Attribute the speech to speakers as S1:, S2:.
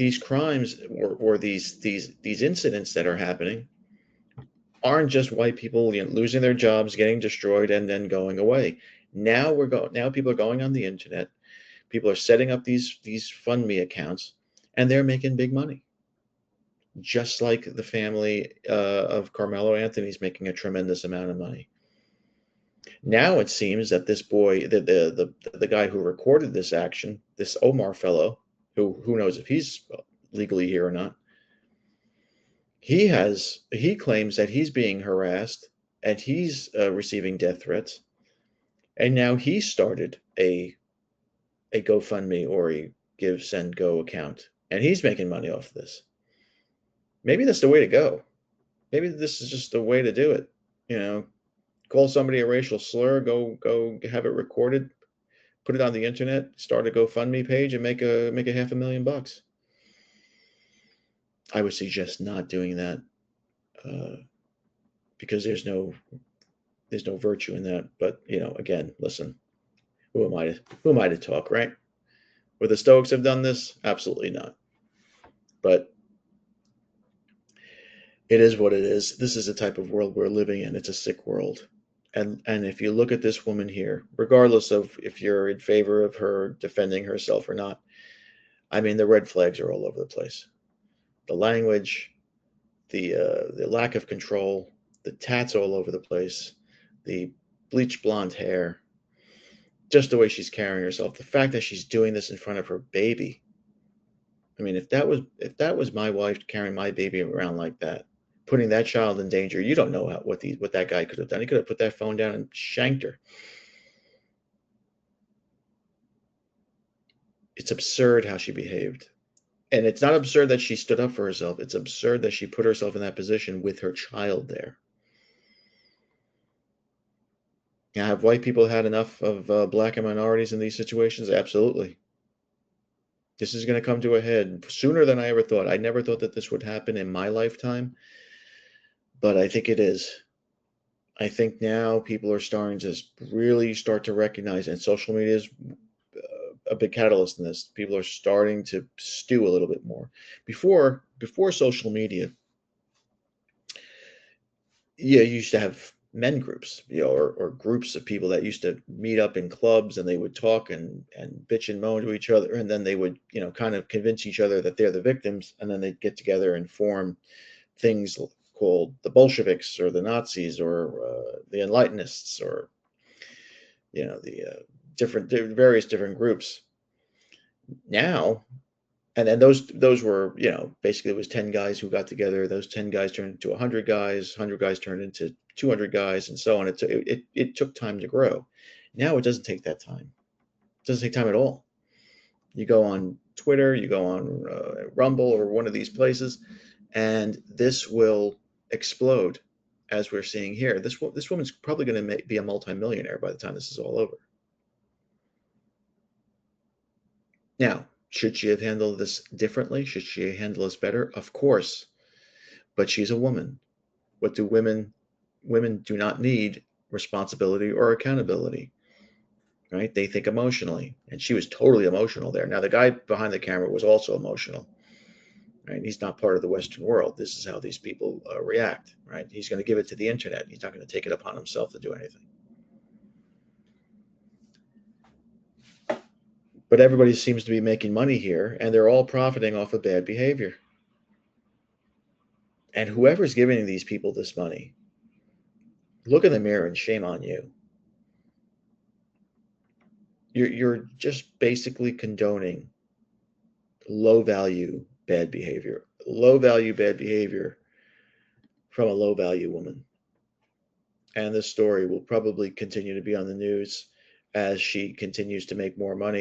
S1: these crimes or these incidents that are happening aren't just white people, losing their jobs, getting destroyed, and then going away. Now people are going on the internet. People are setting up these FundMe accounts, and they're making big money. Just like the family of Carmelo Anthony's making a tremendous amount of money. Now it seems that this boy, the guy who recorded this action, this Omar fellow, who knows if he's legally here or not, he claims that he's being harassed and he's receiving death threats, and now he started a GoFundMe or a Give Send Go account, and he's making money off this. Maybe that's the way to go. Maybe this is just the way to do it. You know, call somebody a racial slur, go have it recorded, put it on the internet, start a GoFundMe page, and make a $500,000. I would suggest not doing that uh, because there's no virtue in that. But again, listen, who am I to talk, right? Would the Stoics have done this? Absolutely not. But it is what it is. This is the type of world we're living in. It's a sick world. And if you look at this woman here, regardless of if you're in favor of her defending herself or not, I mean the red flags are all over the place. The language, the lack of control, the tats all over the place, the bleach blonde hair, just the way she's carrying herself, the fact that she's doing this in front of her baby. I mean, if that was my wife carrying my baby around like that, putting that child in danger, you don't know what that guy could have done. He could have put that phone down and shanked her. It's absurd how she behaved. And it's not absurd that she stood up for herself. It's absurd that she put herself in that position with her child there. Now, have white people had enough of black and minorities in these situations? Absolutely. This is going to come to a head sooner than I ever thought. I never thought that this would happen in my lifetime, but I think it is. I think now people are starting to really start to recognize, and social media is a big catalyst in this. People are starting to stew a little bit more. Before social media, yeah, you used to have men groups, or groups of people that used to meet up in clubs, and they would talk and bitch and moan to each other, and then they would, kind of convince each other that they're the victims, and then they'd get together and form things called the Bolsheviks or the Nazis or the Enlightenists or the different various different groups. Now, and then those were, basically it was 10 guys who got together. Those 10 guys turned into 100 guys, 100 guys turned into 200 guys, and so on. It took time to grow. Now it doesn't take that time. It doesn't take time at all. You go on Twitter, you go on Rumble or one of these places, and this will explode, as we're seeing here. This woman's probably going to be a multimillionaire by the time this is all over. Now, should she have handled this differently? Should she handle this better? Of course, but she's a woman. What do women do not need responsibility or accountability, right? They think emotionally, and she was totally emotional there. Now, the guy behind the camera was also emotional, right? He's not part of the Western world. This is how these people react, right? He's going to give it to the internet. He's not going to take it upon himself to do anything. But everybody seems to be making money here, and they're all profiting off of bad behavior. And whoever's giving these people this money, look in the mirror and shame on you. You're just basically condoning low value bad behavior from a low value woman. And this story will probably continue to be on the news as she continues to make more money